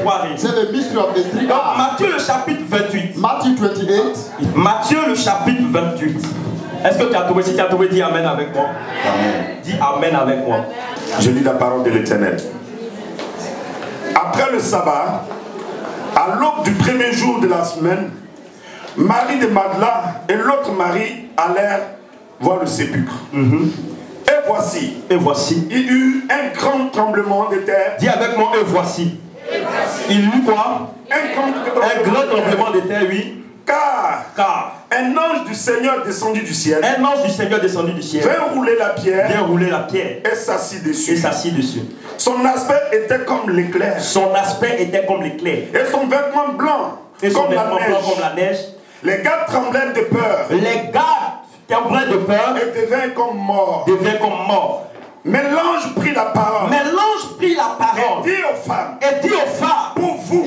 trois rives. C'est the mystery of the three Donc R's. Matthieu le chapitre 28. Matthew 28. Matthieu le chapitre 28. Est-ce que tu as trouvé? Si tu as trouvé, dis Amen avec moi. Amen. Dis Amen avec moi. Je lis la parole de l'Éternel. Après le sabbat, à l'aube du premier jour de la semaine, Marie de Magdala et l'autre Marie allèrent voir le sépulcre. Et voici, il y eut un grand tremblement de terre. Dis avec moi, et voici. Il y eut quoi? Un grand tremblement de terre, oui. Car un ange du Seigneur descendu du ciel. Un ange du Seigneur descendu du ciel. Vint rouler la pierre. Vient rouler la pierre. Et s'assit dessus. Et s'assit dessus. Son aspect était comme l'éclair. Son aspect était comme l'éclair. Et son vêtement blanc. Et son vêtement blanc comme la neige. Les gars tremblaient de peur. Les gars tremblaient de peur. Et devinrent comme morts. Devinrent comme morts. Mais l'ange prit la parole. Mais l'ange prit la parole. Et dit aux femmes. Et dit aux femmes. Pour vous.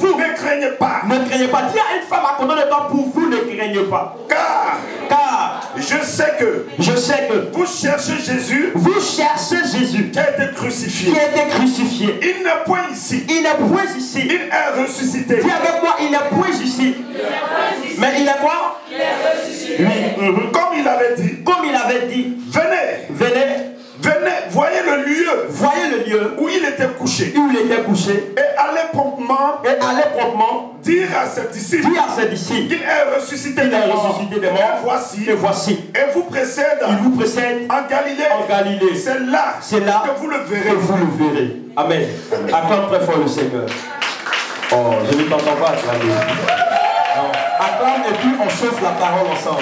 Ne craignez pas. Ne craignez pas. Dis à une femme à combien de temps pour vous ne craignez pas. Car je sais que vous cherchez Jésus. Vous cherchez Jésus qui a été crucifié. Il n'est point ici. Il n'est point ici. Il est ressuscité. Dis avec moi, il n'est point ici. Mais il est quoi? Il est ressuscité. Oui. Comme il avait dit. Venez. Voyez le lieu. Voyez le lieu où il était couché. Et allez promptement. Dire à ses disciples. Qu'il est ressuscité des morts. Et voici. Et vous précède. En Galilée. C'est là. Que vous le verrez. Amen. Acclame très fort le Seigneur. Oh, je ne t'entends pas acclamer. Acclame et puis on chauffe la parole ensemble.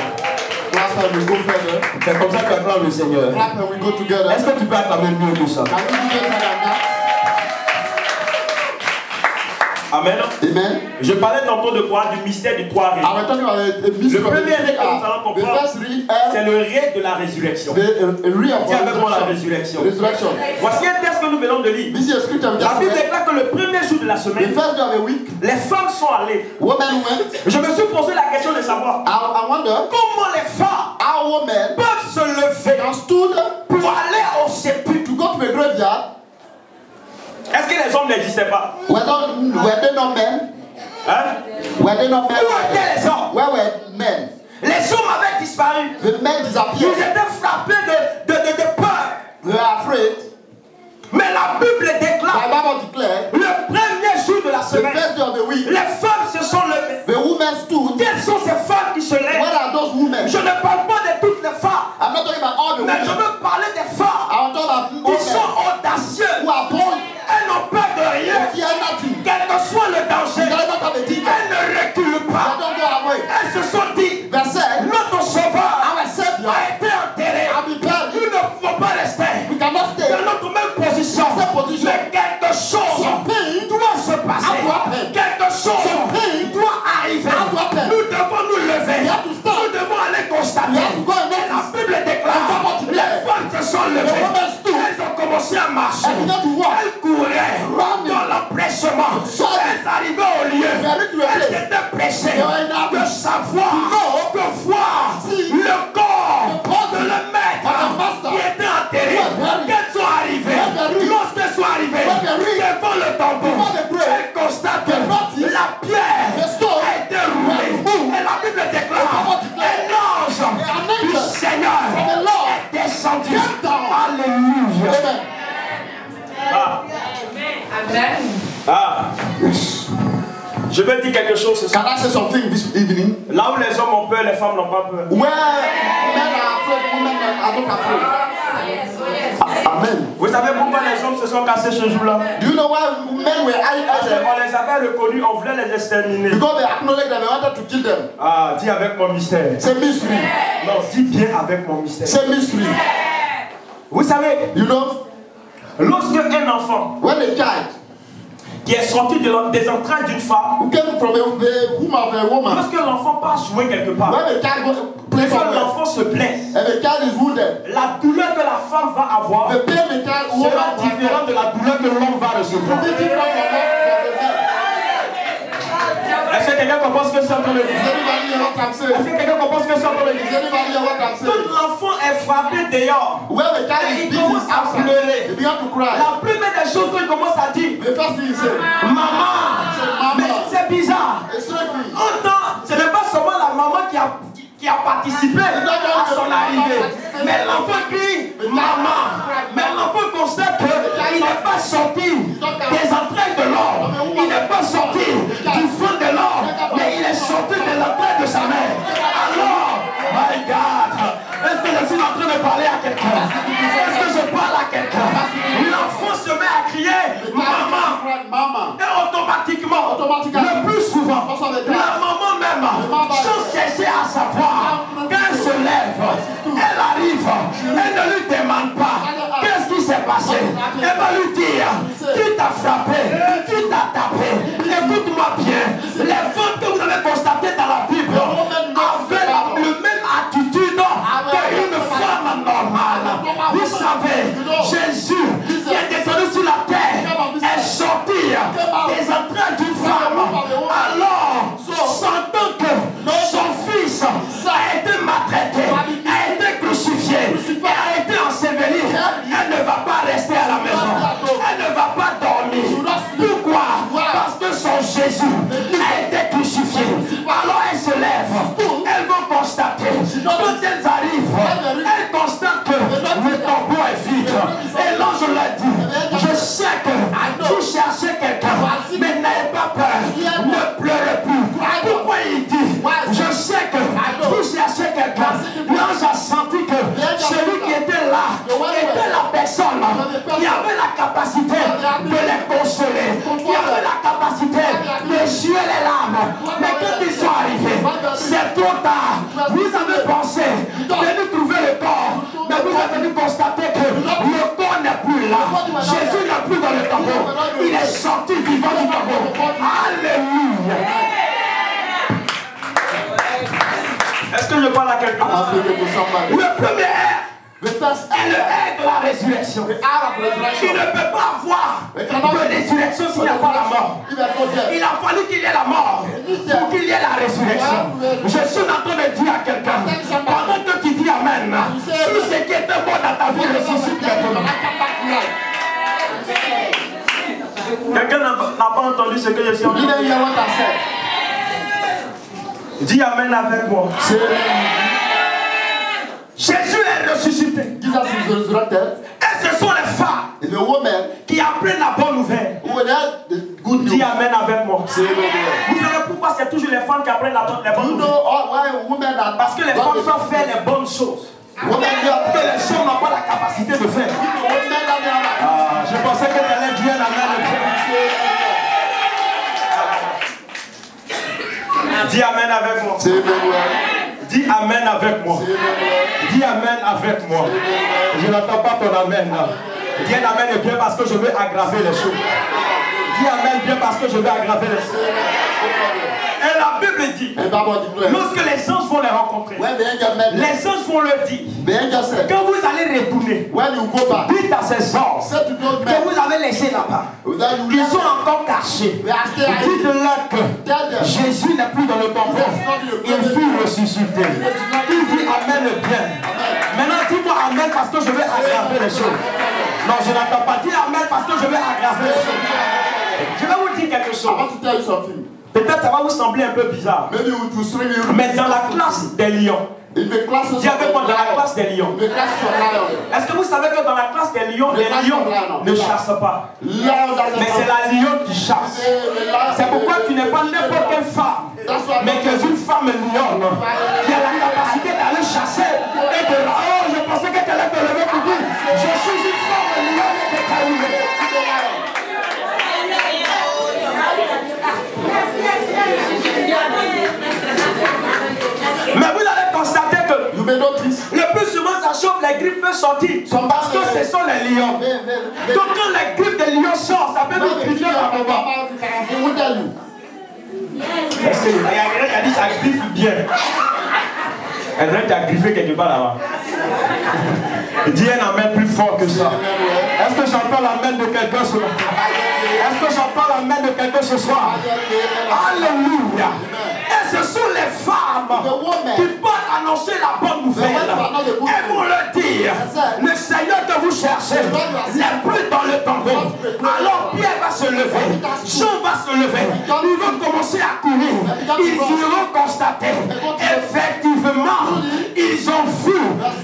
C'est comme ça que tu acclames le Seigneur. Est-ce que tu peux acclamer mieux que ça? Amen. Amen. Je parlais tantôt de quoi? Du mystère du trois rives. Le premier rite que nous allons comprendre, c'est le rite de la résurrection. Dis avec moi la résurrection. Voici un texte que nous venons de lire. La Bible déclare que le premier jour de la semaine, les femmes sont allées. Je me suis posé la question de savoir comment les femmes peuvent se lever pour aller au sépulcre. Est-ce que les hommes n'existaient pas? Were they not men? Hein? Were they not men? Où étaient les hommes? Where were men? Les hommes avaient disparu. The men Ils disappeared. étaient frappés de peur. They were afraid. Mais la Bible déclare The Bible declared le premier jour de la the semaine, first day of the week, les femmes se sont levées. the women stood. Quelles sont ces femmes qui se lèvent? Where are those women? Je ne parle pas de toutes les femmes, I'm not talking about all the mais je women. veux parler des femmes I'm talking about qui women sont audacieuses. who are born. Elles n'ont peur de rien. They fear nothing. Quel que soit le They danger, don't have a demon. elles ne reculent They pas. don't go away. Elles se sont dit, They said, notre sauveur our Savior a été enterré. has been buried. Nous ne pouvons pas rester We cannot stay. dans notre même position. Cette position. Mais quelque chose Something doit se passer. happen. Quelque chose Something doit arriver. happen. Nous devons nous lever. We have to stop. Nous devons aller constater. We have to go and Et la notice. Bible déclare, les femmes se sont levées. women stood. Elles ont commencé à marcher. Elles began to walk. Elles couraient Running. dans l'empressement. Elles arrivaient au lieu. Elles étaient pressées de savoir, de voir le corps de le maître qui était enterré. Qu'elles sont arrivées. Lorsqu'elles sont arrivées devant le tombeau, elles constatent que la pierre a été roulée. Et la Bible déclare un ange du Seigneur est descendu. Alléluia. Je vais dire quelque chose ce soir. Can I say something this evening? Là où les hommes ont peur, les femmes n'ont pas peur. Where men are afraid, women are not afraid. Amen. Vous savez pourquoi les hommes se sont cassés ce jour-là? Do you know why men were Parce idle? qu'on les avait reconnus, on voulait les exterminer. Because they acknowledged that they wanted to kill them. Ah, dis avec mon mystère. C'est mystery. Non, dis bien avec mon mystère. C'est mystery. Vous savez, You know, lorsque un enfant when a child qui est sorti des entrailles d'une femme, who came from the womb of a woman, lorsque l'enfant part jouer quelque part, when a child goes play lorsque somewhere, l'enfant se blesse, and the child is wounded, la douleur que la femme va avoir the pain the child will sera have différente de la douleur que l'homme va recevoir. will be different from what from the man. Est-ce que quelqu'un comprend ce que c'est en train de dire? Est-ce que quelqu'un comprend ce que c'est en train de dire? Quand l'enfant est frappé dehors, il commence à pleurer. La première des choses qu'il commence à dire, maman, mais c'est bizarre. Ce n'est pas seulement la maman qui a participé à son arrivée, mais l'enfant crie maman. Mais l'enfant constate qu'il n'est pas sorti des entrailles de l'or, il n'est pas sorti du fond de l'or, mais il est sorti des entrailles de sa mère. Alors, my God, est-ce que je suis en train de parler à quelqu'un? Est-ce que je parle à quelqu'un? L'enfant se met à crier maman, et automatiquement, le plus souvent, la maman même, sans chercher à savoir, quand elle se lève, elle arrive, elle ne lui demande pas qu'est-ce qui s'est passé. Elle va lui dire, qui t'a frappé, qui t'a tapé. Écoute-moi bien, les femmes que vous avez constatées dans la Bible avaient la même attitude qu'une femme normale. Vous savez, Jésus qui est descendu sur la terre est sorti des entrailles d'une femme. Alors, sentant que son fils a été maltraité, a été crucifié, et a été enseveli, elle ne va pas rester à la maison. Elle ne va pas dormir. Pourquoi? Parce que son Jésus a été crucifié. Alors elle se lève. Elles vont constater. Quand elles arrivent, elles constatent que le tombeau est vide. Et l'ange leur dit, je sais que vous cherchez quelqu'un, mais n'ayez pas peur. Ne pleurez plus. Pourquoi il dit, je sais que vous cherchez quelqu'un. L'ange a senti que celui qui était là était la personne qui avait la capacité de les consoler, qui avait la capacité de jouer les larmes. Mais quand ils sont arrivés, c'est trop tard. Vous avez pensé venir trouver le corps, mais vous avez venu constater que le corps n'est plus là. Jésus n'est plus dans le tombeau. Il est sorti vivant du tombeau. Alléluia. Est-ce que je parle à quelqu'un? Le premier air est le air de la résurrection. Il ne peut pas avoir de résurrection s'il n'y a pas la mort. Il a fallu qu'il y ait la mort pour qu'il y ait la résurrection. Je suis en train de dire à quelqu'un, pendant que tu dis Amen, tout ce qui était bon dans ta vie ressuscite maintenant. Quelqu'un n'a pas entendu ce que je suis en train de dire? Dis Amen avec moi. Jésus est ressuscité. Et ce sont les femmes qui apprennent la bonne nouvelle. Dis Amen avec moi. Vous savez pourquoi c'est toujours les femmes qui apprennent la bonne nouvelle? Parce que les femmes savent faire les bonnes choses que les hommes n'ont pas la capacité de faire. Je pensais que tu allais dire Amen. Dis Amen avec moi. Dis Amen avec moi. Dis Amen avec moi. Je n'entends pas ton Amen là. Dis Amen bien parce que je veux aggraver les choses. Dis Amen bien parce que je veux aggraver les choses. Et la Bible dit, lorsque les anges vont les rencontrer, les anges vont leur dire, quand vous allez retourner, dites à ces anges que vous avez laissé là-bas, qu'ils sont encore cachés. Dites-leur que Jésus n'est plus dans le tombeau, il fut ressuscité. Il dit Amen bien. Maintenant dis-moi Amen parce que je vais aggraver les choses. Non, je n'entends pas dire Amen parce que je vais aggraver les choses. Je vais vous dire quelque chose. Peut-être ça va vous sembler un peu bizarre. Mais dans la classe des lions, dis avec moi, dans la classe des lions. Est-ce que vous savez que dans la classe des lions, les lions ne chassent pas, mais c'est la lionne qui chasse. C'est pourquoi tu n'es pas n'importe quelle femme, mais que une femme lionne qui a la capacité d'aller chasser et de oh, je pensais que tu allais te lever pour dire je suis une femme lionne et déterminée. Mais vous allez constater que le plus souvent ça chauffe, les griffes peuvent sortir parce que ce sont les lions. Donc quand les griffes des lions sortent, ça peut nous griffer par moment. Est-ce qu'il y a quelqu'un qui a dit ça griffe bien? Elle dirait que tu as griffé quelque part là-bas. Dis un amen plus fort que ça. Est-ce que j'entends la main de quelqu'un ce matin? Est-ce que j'entends la main de quelqu'un ce soir? Alléluia. Et ce sont les femmes qui peuvent annoncer la bonne nouvelle. Et vont leur dire, le Seigneur que vous cherchez n'est plus dans le tombeau. Alors Pierre va se lever, Jean va se lever. Ils vont commencer à courir. Ils iront constater, effectivement, ils ont vu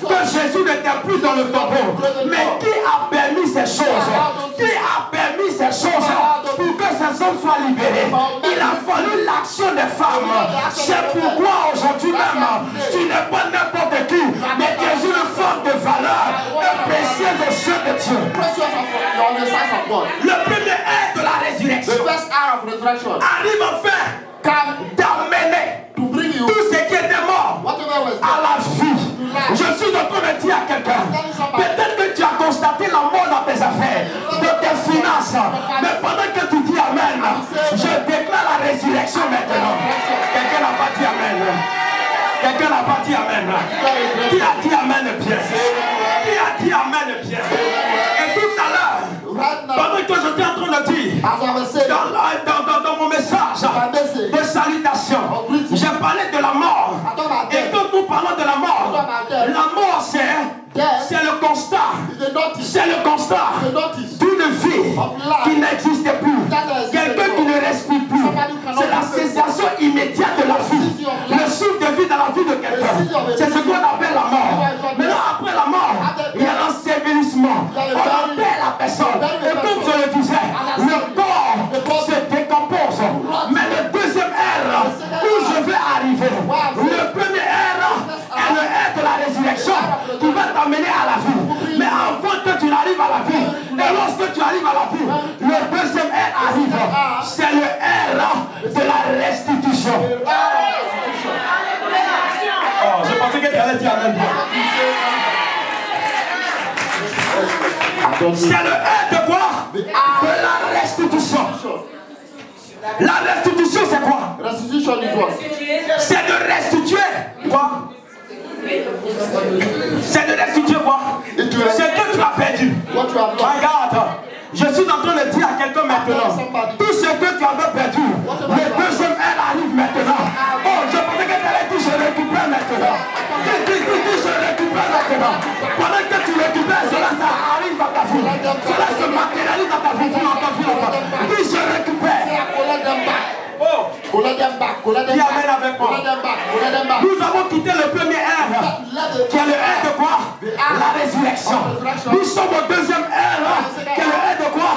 que Jésus n'était plus dans le tombeau. Mais qui a permis ces choses? Qui a permis ces choses pour que ces hommes soient libérés? Il a fallu l'action des femmes. C'est pourquoi aujourd'hui même, tu n'es pas n'importe qui, mais tu es une femme de valeur et précieuse aux yeux de Dieu. Le premier air de la résurrection arrive enfin d'amener tout ce qui était mort à la vie. Je suis en train de dire à quelqu'un, peut-être que tu as constaté la mort dans tes affaires, dans tes finances, mais pendant que tu dis Amen, je déclare la résurrection maintenant. Quelqu'un n'a pas dit Amen. Quelqu'un n'a pas dit Amen. Qui a dit Amen bien? Qui a dit Amen bien? Et tout à l'heure, pendant que j'étais en train de dire, dans mon message de salutation, j'ai parlé de la mort. Et quand nous parlons de la mort c'est le constat. C'est le constat d'une vie qui n'existe plus. Quelqu'un qui ne respire plus. C'est la cessation immédiate de la vie. Le souffle de vie dans la vie de quelqu'un. C'est ce qu'on appelle la mort. Maintenant, après la mort, il y a l'ensevelissement. On appelle la personne. Et comme je le disais, le corps se décompose. Mais le deuxième air où je vais arriver, le premier air est le air de la résurrection qui va t'amener à la vie. Mais avant que tu n'arrives à la vie, et lorsque tu arrives à la vie, le deuxième air arrive. C'est le air de la restitution. Oh, je pensais que tu allais dire Amen. C'est le air de quoi? De la restitution. La restitution, c'est quoi? C'est de restituer quoi? C'est de restituer quoi? C'est que tu as perdu. Regarde, je suis en train de dire à quelqu'un maintenant, tout ce que tu avais perdu, le deuxième air arrive maintenant. Oh, je pensais que tu allais dire je récupère maintenant. Je récupère maintenant. Pendant que tu récupères, cela ça arrive dans ta vie. Cela se matérialise dans ta vie. Dis je récupère. Oh, qui amène avec moi. Nous avons quitté le premier air, qui est le air de quoi? La résurrection. Nous sommes au deuxième air, qui est le air de quoi?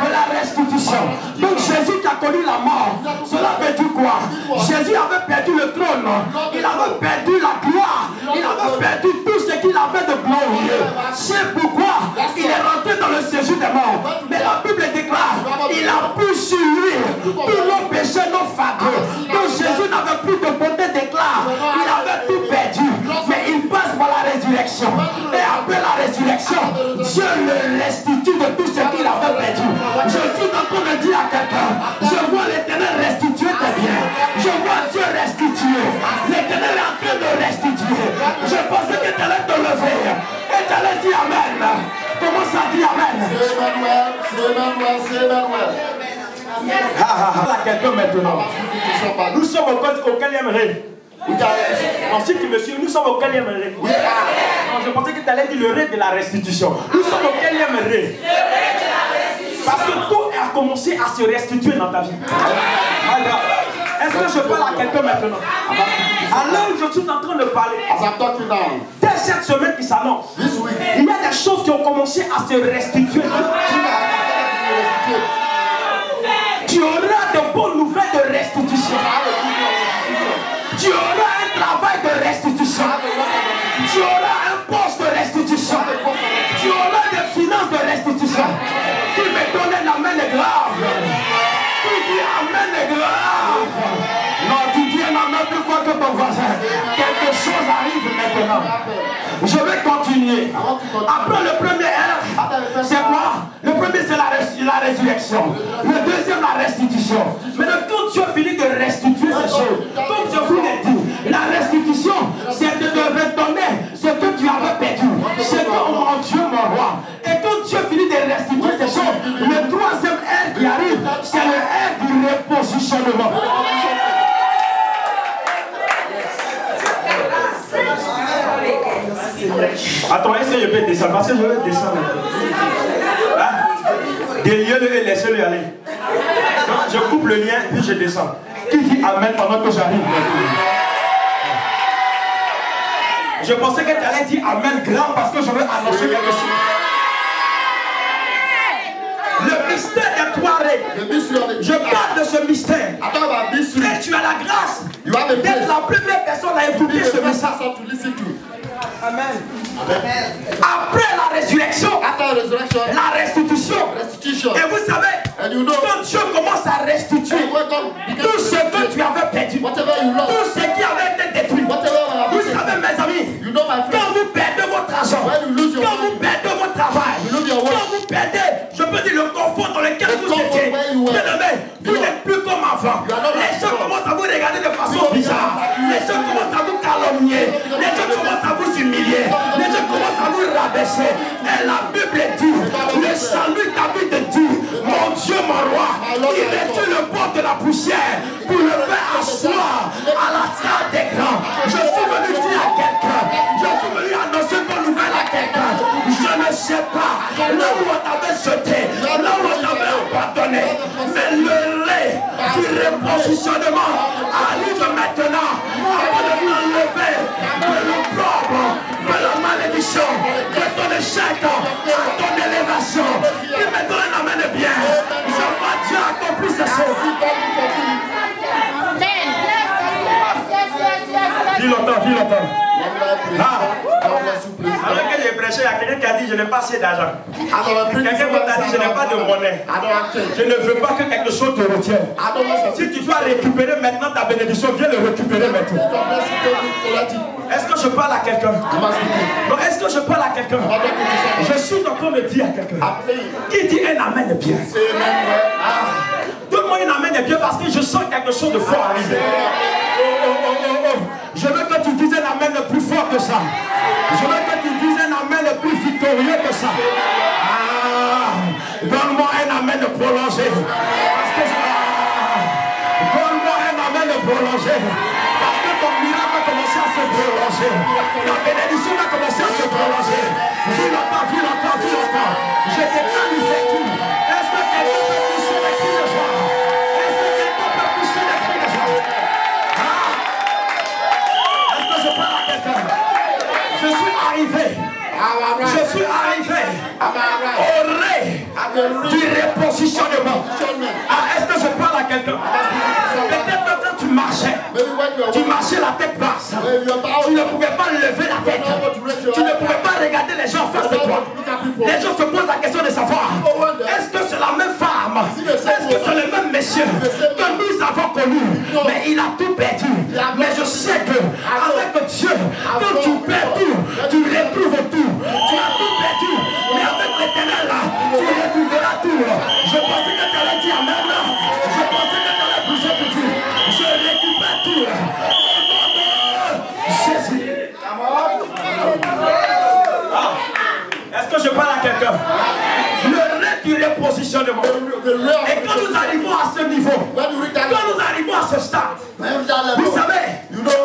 De la restitution. Donc Jésus qui a connu la mort, cela veut dire quoi? Jésus avait perdu le trône, il avait perdu la gloire, il avait perdu tout ce qu'il avait de glorieux. C'est pourquoi il est rentré dans le séjour des morts. Mais la Bible déclare, il a pu sur lui tous nos péchés, nos fardeaux. Donc Jésus n'avait plus de beauté d'éclat, il avait tout perdu. Mais il passe par la résurrection. Et après la résurrection, Dieu le restitue de tout ce qu'il avait perdu. Je suis en train de dire à quelqu'un, je vois l'Éternel restituer tes biens. Je vois Dieu restituer. L'Éternel est en train de restituer. Je pensais que tu allais te lever et tu allais dire Amen. Commence à dire Amen. Quelqu'un maintenant. Nous sommes au quatrième ré. Non, si tu me suis, nous sommes au quatrième ré. Non, je pensais que tu allais dire le ré de la restitution. Nous sommes au quatrième ré. Parce que tout a commencé à se restituer dans ta vie. Est-ce que je parle à quelqu'un maintenant? Alors je suis en train de parler. Dès cette semaine qui s'annonce, il y a des choses qui ont commencé à se restituer. Tu auras de bonnes nouvelles de restitution. Tu auras un travail de restitution. Tu auras un poste de restitution. Tu auras des finances de restitution. Qui me donne la main de grave. Qui dit amen de grave. Non, tu dis un amen plus fort que ton voisin. Quelque chose arrive maintenant. Je vais continuer. Après le premier R, c'est quoi? Le premier c'est la résurrection. Le deuxième la restitution. Maintenant quand tu as fini de restituer ces choses, comme je vous l'ai dit, la restitution c'est de redonner ce que tu avais perdu. C'est que oh mon Dieu mon roi. Et quand tu as fini de Attends, est-ce que je peux descendre? Parce que je veux descendre. Hein? Déliez-le et laissez-le aller. Donc, je coupe le lien, puis je descends. Qui dit Amen pendant que j'arrive? Je pensais que tu allais dire Amen grand parce que je veux annoncer quelque chose. Le mystère des Touaregs. Je parle de ce mystère. Et tu as la grâce d'être la première personne à écouter ce message. Amen. Après la résurrection, la restitution. Et vous savez, quand Dieu commence à restituer tout ce que tu avais perdu, tout ce qui avait été détruit, vous savez mes amis, quand vous perdez votre argent, quand vous perdez votre travail, quand vous perdez, je peux dire le confort dans lequel vous étiez, vous n'êtes plus comme avant. Les gens commencent à vous regarder de façon bizarre. Les gens commencent à vous calomnier. Les gens commencent à vous humilier. Les gens commencent à vous rabaisser. Et la Bible dit, le salut David dit, mon Dieu, mon roi, il retire le port de la poussière pour le faire asseoir à la table des grands. Je suis venu dire à quelqu'un, je suis venu annoncer une bonne nouvelle à quelqu'un. Je ne sais pas là où on t'avait jeté, là où on t'avait abandonné, mais le lait du repositionnement arrive maintenant avant de t'enlever de l'opprobre, de la malédiction, de ton échec à ton élévation. Il me donne la main de bien. Je vois Dieu accomplir ces choses. Dis longtemps. Alors que j'ai prêché, il y a quelqu'un qui a dit je n'ai pas assez d'argent. Quelqu'un d'autre a dit je n'ai pas de monnaie. Je ne veux pas que quelque chose te retienne. Si tu dois récupérer maintenant ta bénédiction, viens le récupérer maintenant. Est-ce que je parle à quelqu'un? Non, est-ce que je parle à quelqu'un? Je suis en train de dire à quelqu'un. Qui dit un amen bien? Donne-moi une amen bien parce que je sens quelque chose de fort arriver. Je veux que tu dises un amen le plus fort que ça. Je veux que tu dises un amen le plus victorieux que ça. Donne-moi un amen prolongé. Donne-moi un amen prolongé. Parce que ton miracle va commencer à se prolonger. Ta bénédiction va commencer à se prolonger. Vis longtemps. Je déclare l'ouverture. Est-ce que quelqu'un peut pousser les cris de joie? Est-ce que quelqu'un peut pousser les cris de joie? Est-ce que je parle à quelqu'un? Je suis arrivé au ré du repositionnement. Est-ce que je parle à quelqu'un? Peut-être quand tu marchais la tête basse. Tu ne pouvais pas lever la tête. Tu ne pouvais pas regarder les gens en face de toi. Les gens se posent la question de savoir, est-ce que c'est la même femme? Est-ce que c'est le même monsieur que nous avons connu? Mais il a tout perdu. Mais je sais que avec Dieu, quand tu perds tout, tu retrouves tout. Tu as tout perdu. Mais avec l'Éternel là, tu retrouveras tout. Je pensais que tu allais dire amen. Je pensais que tu allais bouger pour Dieu. Je récupère tout. Jésus. Est-ce que je parle à quelqu'un? Le ré du repositionnement. Et quand nous arrivons à ce niveau, quand nous arrivons à ce stade, vous savez,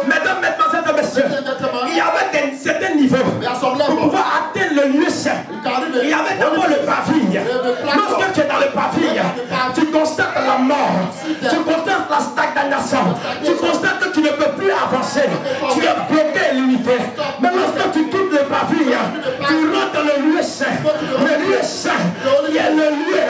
mesdames, mesdemoiselles et messieurs, il y avait certains niveaux pour pouvoir atteindre le lieu saint. Il y avait d'abord le pavillon. Lorsque tu es dans le pavillon, tu constates la mort, tu constates la stagnation, tu constates que tu ne peux plus avancer, tu es bloqué et limité. Mais lorsque tu quittes le pavillon, tu rentres dans le lieu saint. Le lieu saint qui est le lieu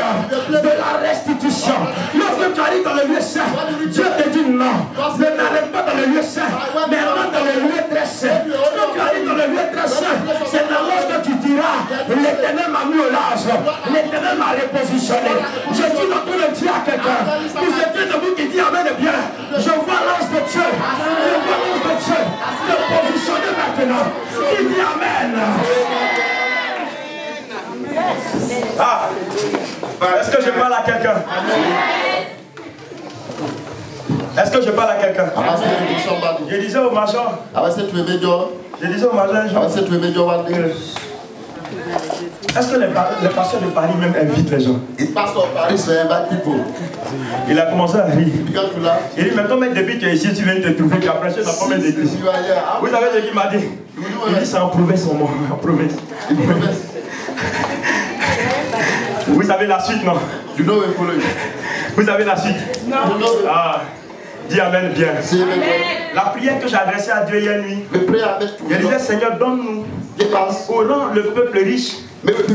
de la restitution. Lorsque tu arrives dans le lieu saint, Dieu te dit non, ne n'arrête pas dans le lieu saint, mais rentre dans le lieu très saint. Quand tu arrives dans le lieu très saint, c'est là lorsque tu diras, l'Éternel m'a mis au large, l'Éternel m'a repositionné. Je suis en train de dire à quelqu'un, pour ce de vous qui dit amen bien, je vois l'ange de Dieu, te positionner maintenant. Qui dit amen? Est-ce que je parle à quelqu'un? Est-ce que je parle à quelqu'un? Je disais au major. Je disais au major. Est-ce que le pasteur de Paris même invite les gens? The pastor of Paris invite people. Il a commencé à rire. Because to laugh. Il dit, mais comme depuis que tu es ici, tu viens te trouver, tu as prêché dans combien d'églises? You are here. Vous savez ce qu'il m'a dit? Il dit, c'est en promesse, en moi, en promesse. Vous savez la suite, non? You know we follow you. Vous savez la suite? Non. Ah, dis amen bien. Amen. La prière que j'ai adressée à Dieu hier nuit, je disais, Seigneur, donne-nous, rends le peuple riche,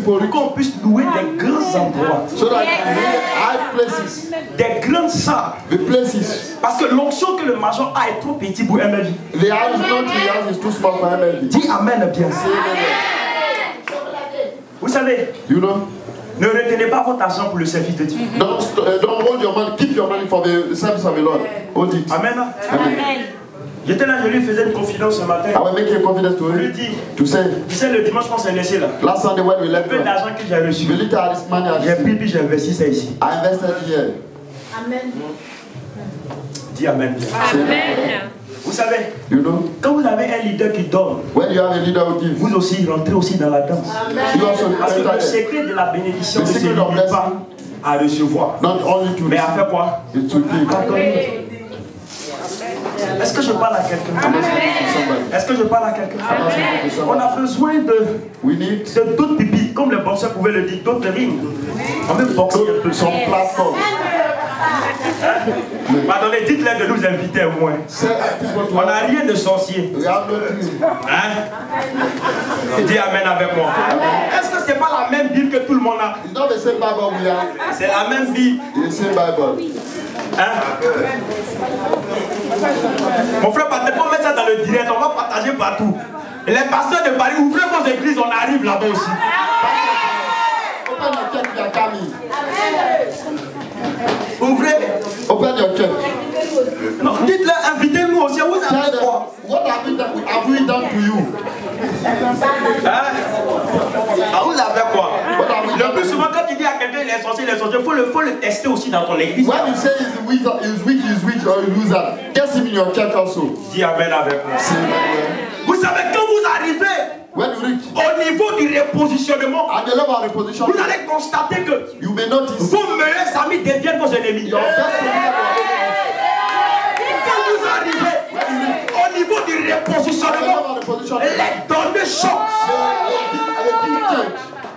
pour qu'on puisse louer des grands endroits, so that high places, des grandes salles. the places. Parce que l'onction que le major a est trop petit pour MLV. The house is not the house is too small for MLV. Dis amen bien. Vous savez, You know? ne retenez pas votre argent pour le service de Dieu. Don't hold your money, keep your money for the service of the Lord. Hold it. Amen. J'étais là, je lui faisais une confidence ce matin. I will make a confidence to Je lui him. dis, To say, tu sais, le dimanche qu'on s'est laissé là, last Sunday when we le left, peu d'argent que j'ai reçu, the little this money j'ai pris puis j'ai investi ça ici. I invested here. Amen. Dis amen bien. Amen. Vous savez, You know? quand vous avez un leader qui donne, When you have a leader who gives, vous aussi rentrez aussi dans la danse. you also Parce que le enter there. secret de la bénédiction The ne se secret of limite blessing. pas à recevoir, Not only to mais à receive, faire quoi? it's to give. Est-ce que je parle à quelqu'un? Est-ce que je parle à quelqu'un? On a besoin We need d'autres pipis, comme les boxeurs pouvaient le dire, d'autres rings. On veut boxer un peu. some platform. Pardonnez, dites-leur de nous inviter au moins. Say people to On n'a rien de sorcier. We have nothing. Hein? Dis amen avec moi. Est-ce que c'est pas la même Bible que tout le monde a? It's not the same Bible we have. C'est la même Bible. It's the same Bible. Hein? Mon frère, il faut mettre ça dans le direct, on va partager partout. Et les pasteurs de Paris, ouvrez vos églises, on arrive là-bas aussi. Open your church, we are coming. Ouvrez. Open your church. Non, dites-leur, invitez-nous aussi. Vous Tell avez them, quoi? what have we done to you? Hein? Ah, vous avez quoi? Le plus souvent, quand tu dis à quelqu'un il est sorcier, il faut le tester aussi dans ton église. When you say he's weak, or he's loser, test him in your church also. Dis amen avec moi. Say amen. Vous savez, quand vous arrivez When you reach au niveau du repositionnement, at the level of reposition, vous allez constater que you may notice vos meilleurs amis deviennent vos ennemis. your best friend. Quand vous arrivez au niveau du repositionnement, les données changent.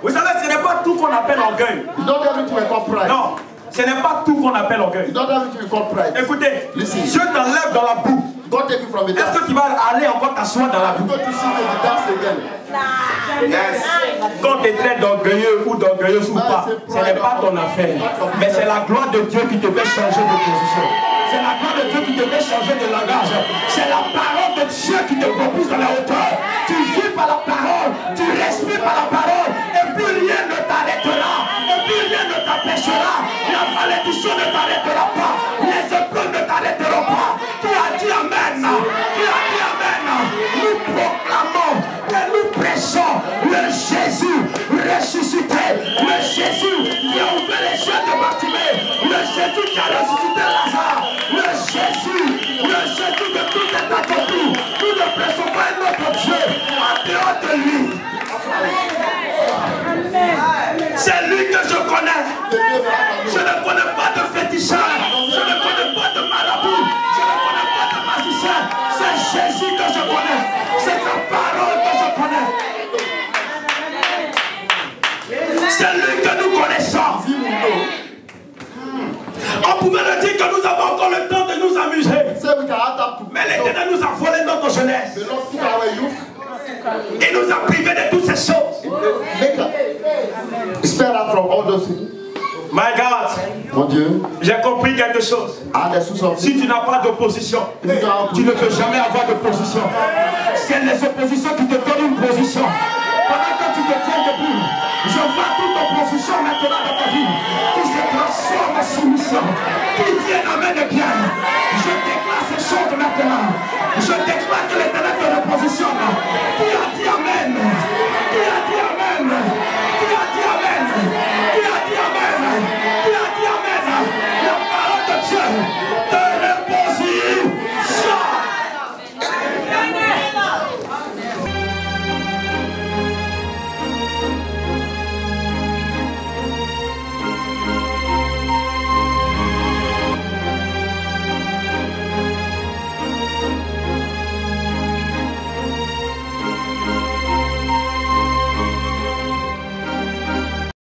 Vous savez, ce n'est pas tout qu'on appelle orgueil. Not everything we call pride. Non, ce n'est pas tout qu'on appelle orgueil. Not everything we call pride. Écoutez, Listen. Dieu t'enlève dans la boue. God take you from the Est-ce dance. que tu vas aller encore t'asseoir dans la You boue? go to see the dance again. Yes. Quand tu es très d'orgueilleux ou d'orgueilleuse ou pas, ce n'est pas ton affaire. Mais c'est la gloire de Dieu qui te fait changer de position. C'est la gloire de Dieu qui te fait changer de langage. C'est la parole de Dieu qui te propulse dans la hauteur. Tu vis par la parole, tu respires par la parole, et puis rien ne t'arrêtera, et puis rien ne t'empêchera. La malédiction ne t'arrêtera pas, les épreuves ne t'arrêteront pas. Tu as dit amen, tu as dit amen. Nous proclamons et nous prêchons le Jésus ressuscité, le Jésus qui a ouvert les yeux de Bartimée, le Jésus qui a ressuscité Lazare, le Jésus de tout est accompli. Nous ne prêchons pas un autre Dieu en dehors de lui. C'est lui que je connais. Je ne connais pas de féticheur, je ne connais pas de marabout, je ne connais pas de magicien. C'est Jésus que je connais, c'est sa parole que je connais. C'est lui que nous connaissons. On pouvait le dire que nous avons encore le temps de nous amuser. Mais l'Éternel nous a volé notre jeunesse. Il nous a privés de toutes ces choses. My God, Mon Dieu, j'ai compris quelque chose. Si tu n'as pas d'opposition, tu ne peux jamais avoir d'opposition. C'est les oppositions qui te donnent une position. Pendant que tu te tiens debout, je vois toute opposition maintenant dans ta vie qui se transforme en soumission, qui vient amène bien. Je déclare ces choses maintenant. Je